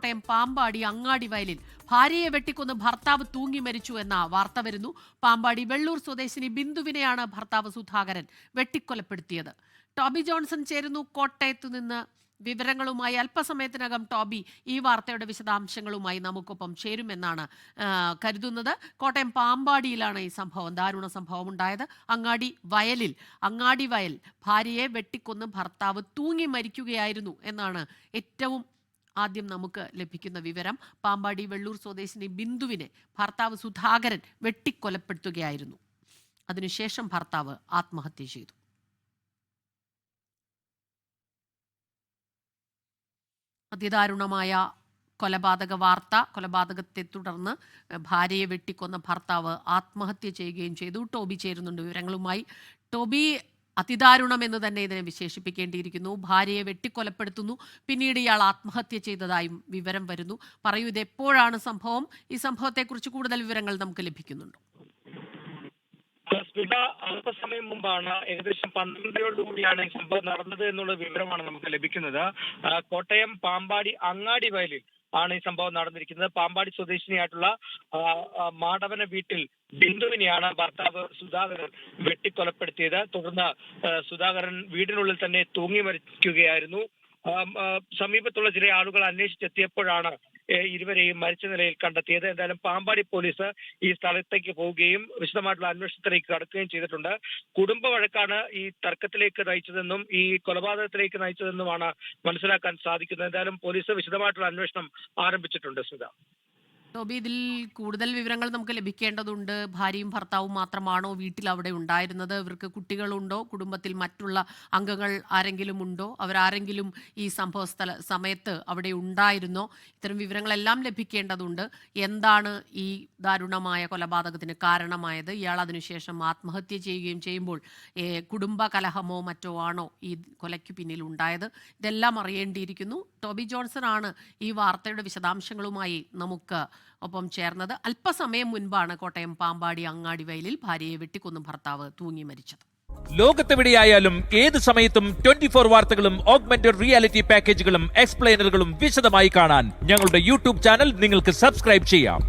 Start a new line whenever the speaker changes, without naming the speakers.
കോട്ടയം പാമ്പാടി അങ്ങാടി വയലിൽ ഭാര്യയെ വെട്ടിക്കൊന്ന് ഭർത്താവ് തൂങ്ങി മരിച്ചു എന്ന വാർത്ത വരുന്നു. പാമ്പാടി വെള്ളൂർ സ്വദേശിനി ബിന്ദുവിനെയാണ് ഭർത്താവ് സുധാകരൻ വെട്ടിക്കൊലപ്പെടുത്തിയത്. ടോബി ജോൺസൺ ചേരുന്നു കോട്ടയത്തു നിന്ന് വിവരങ്ങളുമായി. അല്പസമയത്തിനകം ടോബി ഈ വാർത്തയുടെ വിശദാംശങ്ങളുമായി നമുക്കൊപ്പം ചേരുമെന്നാണ് കരുതുന്നത്. കോട്ടയം പാമ്പാടിയിലാണ് ഈ സംഭവം, ദാരുണ സംഭവം ഉണ്ടായത്. അങ്ങാടി വയൽ ഭാര്യയെ വെട്ടിക്കൊന്ന് ഭർത്താവ് തൂങ്ങി മരിക്കുകയായിരുന്നു എന്നാണ് ഏറ്റവും ആദ്യം നമുക്ക് ലഭിക്കുന്ന വിവരം. പാമ്പാടി വെള്ളൂർ സ്വദേശിനി ബിന്ദുവിനെ ഭർത്താവ് സുധാകരൻ വെട്ടിക്കൊലപ്പെടുത്തുകയായിരുന്നു. അതിനുശേഷം ഭർത്താവ് ആത്മഹത്യ ചെയ്തു. അതിദാരുണമായ കൊലപാതകത്തെ തുടർന്ന് ഭാര്യയെ വെട്ടിക്കൊന്ന ഭർത്താവ് ആത്മഹത്യ ചെയ്യുകയും ചെയ്തു. ടോബി ചേരുന്നുണ്ട് വിവരങ്ങളുമായി. ടോബി, അതിദാരുണം എന്ന് തന്നെ ഇതിനെ വിശേഷിപ്പിക്കേണ്ടിയിരിക്കുന്നു. ഭാര്യയെ വെട്ടിക്കൊലപ്പെടുത്തുന്നു, പിന്നീട് ഇയാൾ ആത്മഹത്യ ചെയ്തതായും വിവരം വരുന്നു. പറയൂ, ഇത് എപ്പോഴാണ് സംഭവം? ഈ സംഭവത്തെക്കുറിച്ച് കൂടുതൽ വിവരങ്ങൾ നമുക്ക് ലഭിക്കുന്നുണ്ടോ?
അല്പസമയം മുമ്പാണ്, ഏകദേശം 12:00 ഈ സംഭവം നടന്നത് എന്നുള്ള വിവരമാണ് നമുക്ക് ലഭിക്കുന്നത്. കോട്ടയം പാമ്പാടി അങ്ങാടി വയലിൽ ആണ് ഈ സംഭവം നടന്നിരിക്കുന്നത്. പാമ്പാടി സ്വദേശിനിയായിട്ടുള്ള മാടവന വീട്ടിൽ ബിന്ദുവിനെയാണ് ഭർത്താവ് സുധാകരൻ വെട്ടിക്കൊലപ്പെടുത്തിയത്. തുടർന്ന് സുധാകരൻ വീടിനുള്ളിൽ തന്നെ തൂങ്ങി മരിക്കുകയായിരുന്നു. സമീപത്തുള്ള ചില ആളുകൾ അന്വേഷിച്ചെത്തിയപ്പോഴാണ് ഇരുവരെയും മരിച്ച നിലയിൽ കണ്ടെത്തിയത്. എന്തായാലും പാമ്പാടി പോലീസ് ഈ സ്ഥലത്തേക്ക് പോവുകയും വിശദമായിട്ടുള്ള അന്വേഷണത്തിലേക്ക് കടക്കുകയും ചെയ്തിട്ടുണ്ട്. കുടുംബ വഴക്കാണ് ഈ തർക്കത്തിലേക്ക് നയിച്ചതെന്നും ഈ കൊലപാതകത്തിലേക്ക് നയിച്ചതെന്നുമാണ് മനസ്സിലാക്കാൻ സാധിക്കുന്നത്. എന്തായാലും പോലീസ് വിശദമായിട്ടുള്ള അന്വേഷണം ആരംഭിച്ചിട്ടുണ്ട്. സ്മിത,
ടോബി, ഇതിൽ കൂടുതൽ വിവരങ്ങൾ നമുക്ക് ലഭിക്കേണ്ടതുണ്ട്. ഭാര്യയും ഭർത്താവും മാത്രമാണോ വീട്ടിൽ അവിടെ ഉണ്ടായിരുന്നത്? ഇവർക്ക് കുട്ടികളുണ്ടോ? കുടുംബത്തിൽ മറ്റുള്ള അംഗങ്ങൾ ആരെങ്കിലും ഉണ്ടോ? അവരാരെങ്കിലും ഈ സംഭവ സമയത്ത് അവിടെ ഉണ്ടായിരുന്നോ? ഇത്തരം വിവരങ്ങളെല്ലാം ലഭിക്കേണ്ടതുണ്ട്. എന്താണ് ഈ ദാരുണമായ കൊലപാതകത്തിന് കാരണമായത്? ഇയാൾ അതിനുശേഷം ആത്മഹത്യ ചെയ്യുകയും ചെയ്യുമ്പോൾ കുടുംബ കലഹമോ മറ്റോ ആണോ ഈ കൊലയ്ക്ക് പിന്നിൽ ഉണ്ടായത്? ഇതെല്ലാം അറിയേണ്ടിയിരിക്കുന്നു. ടോബി ജോൺസൺ ആണ് ഈ വാർത്തയുടെ വിശദാംശങ്ങളുമായി നമുക്ക് ഒപ്പം ചേർന്നത്. അല്പസമയം മുൻപാണ് കോട്ടയം പാമ്പാടി അങ്ങാടി വയലിൽ ഭാര്യയെ വെട്ടിക്കൊന്ന് ഭർത്താവ് തൂങ്ങി മരിച്ചത്.
ലോകത്തെവിടെയായാലും ഏത് സമയത്തും 24 വാർത്തകളും ഓഗ്മെന്റഡ് റിയാലിറ്റി പാക്കേജുകളും എക്സ്പ്ലെയിനറുകളും വിശദമായി കാണാൻ ഞങ്ങളുടെ യൂട്യൂബ് ചാനൽ നിങ്ങൾക്ക് സബ്സ്ക്രൈബ് ചെയ്യാം.